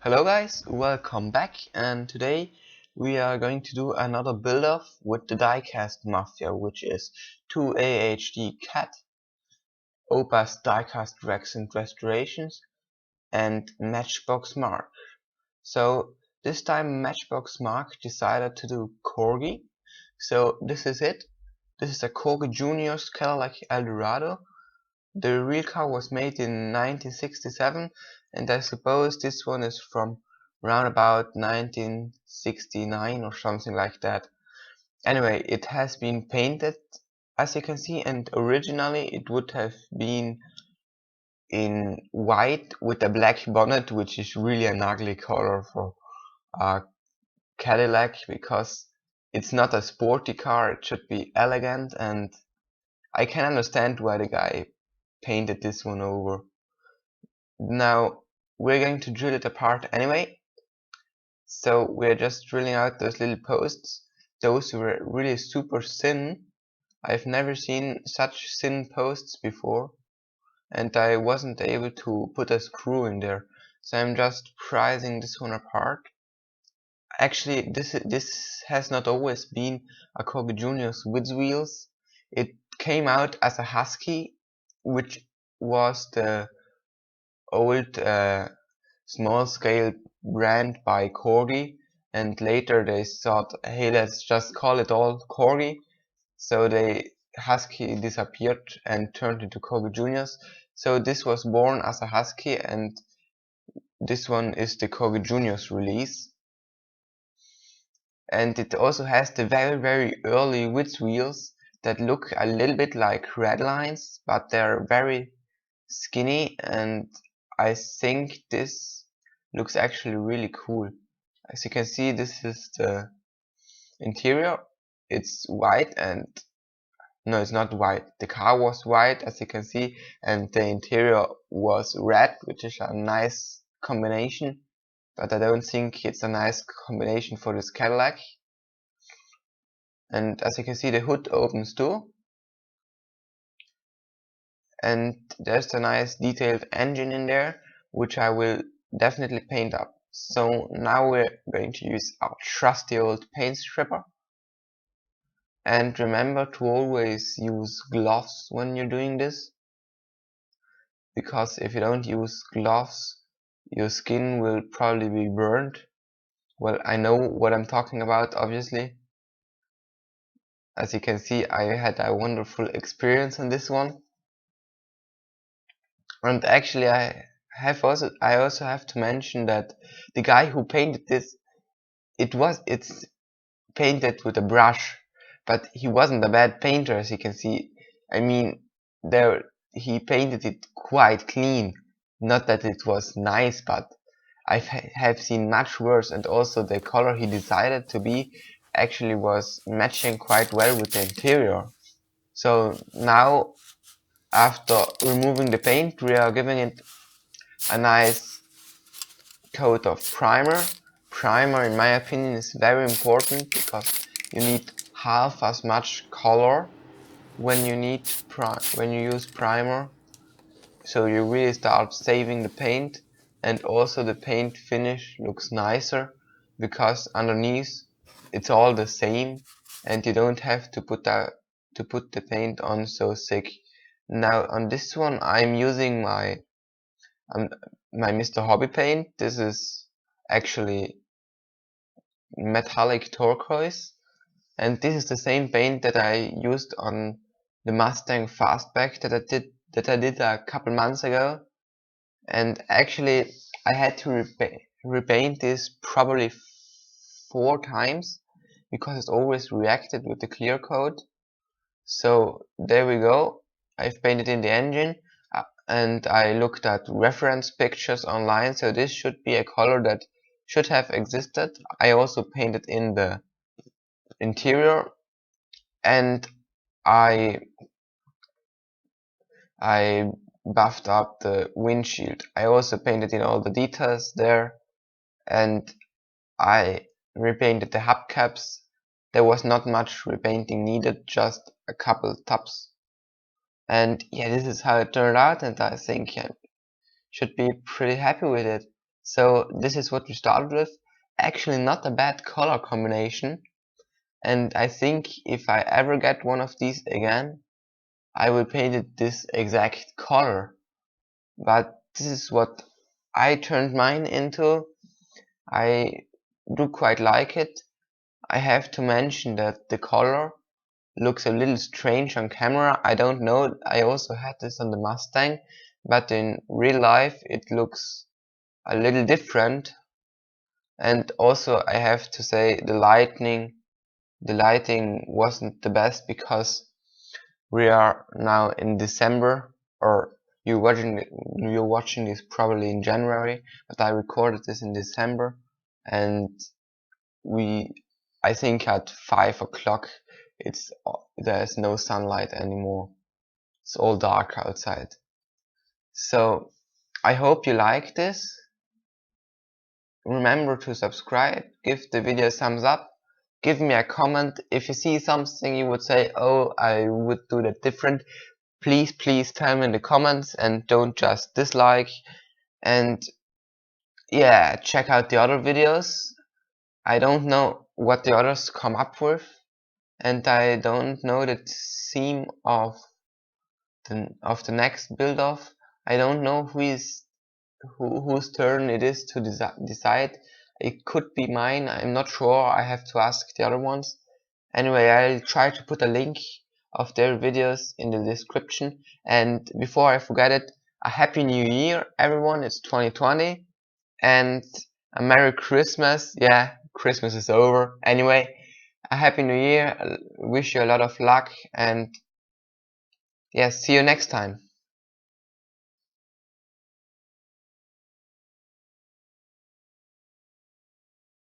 Hello guys, welcome back, and today we are going to do another build-off with the diecast mafia, which is 2AHD Cat, Opus diecast Rex and Restorations, and Matchbox Mark. So this time Matchbox Mark decided to do Corgi. So this is it. This is a Corgi Junior's Caddilac Eldorado. The real car was made in 1967, and I suppose this one is from around about 1969 or something like that. Anyway, it has been painted, as you can see, and originally it would have been in white with a black bonnet, which is really an ugly color for a Cadillac, because it's not a sporty car, it should be elegant, and I can understand why the guy painted this one over. Now we're going to drill it apart anyway. So we're just drilling out those little posts. Those were really super thin. I've never seen such thin posts before, and I wasn't able to put a screw in there. So I'm just prizing this one apart. Actually, this has not always been a Corgi Junior's with wheels. It came out as a Husky, which was the old small scale brand by Corgi, and later they thought, hey, let's just call it all Corgi. So they Husky disappeared and turned into Corgi Juniors. So this was born as a Husky, and this one is the Corgi Juniors release. And it also has the very early width wheels that look a little bit like red lines, but they're very skinny, and I think this looks actually really cool. As you can see, this is the interior. It's white, and no, it's not white. The car was white, as you can see, and the interior was red, which is a nice combination, but I don't think it's a nice combination for this Cadillac. And as you can see, the hood opens too, and there's a nice detailed engine in there, which I will definitely paint up. So now we're going to use our trusty old paint stripper. And remember to always use gloves when you're doing this, because if you don't use gloves, your skin will probably be burned. Well, I know what I'm talking about, obviously. As you can see, I had a wonderful experience on this one. And actually I also have to mention that the guy who painted this, it's painted with a brush, but he wasn't a bad painter, as you can see. I mean, he painted it quite clean. Not that it was nice, but I have seen much worse, and also the color he decided to be actually was matching quite well with the interior. So now, after removing the paint, we are giving it a nice coat of primer. Primer, in my opinion, is very important because you need half as much color when you use primer, so you really start saving the paint, and also the paint finish looks nicer because underneath it's all the same, and you don't have to put the paint on so thick. Now on this one I'm using my Mr. Hobby paint. This is actually metallic turquoise, and this is the same paint that I used on the Mustang Fastback that I did a couple months ago. And actually I had to repaint this probably 4 times because it always reacted with the clear coat. So there we go. I've painted in the engine, and I looked at reference pictures online, so this should be a color that should have existed. I also painted in the interior, and I buffed up the windshield. I also painted in all the details there, and I repainted the hubcaps. There was not much repainting needed, just a couple tubs. And yeah, this is how it turned out, and I think I should be pretty happy with it. So this is what we started with. Actually not a bad color combination, and I think if I ever get one of these again, I will paint it this exact color. But this is what I turned mine into. I do quite like it. I have to mention that the color looks a little strange on camera. I don't know, I also had this on the Mustang, but in real life it looks a little different. And also I have to say the lighting wasn't the best, because we are now in December, or you're watching this probably in January, but I recorded this in December, and I think at 5 o'clock there's no sunlight anymore. It's all dark outside. So I hope you like this. Remember to subscribe, give the video a thumbs up, give me a comment. If you see something you would say, oh, I would do that different, please tell me in the comments, and don't just dislike. And yeah, check out the other videos. I don't know what the others come up with, and I don't know the theme of the next build off. I don't know whose turn it is to decide. It could be mine, I'm not sure, I have to ask the other ones. Anyway, I'll try to put a link of their videos in the description. And before I forget it, a happy new year everyone, it's 2020, and a Merry Christmas. Yeah, Christmas is over. Anyway, a happy new year, wish you a lot of luck, and yeah, see you next time.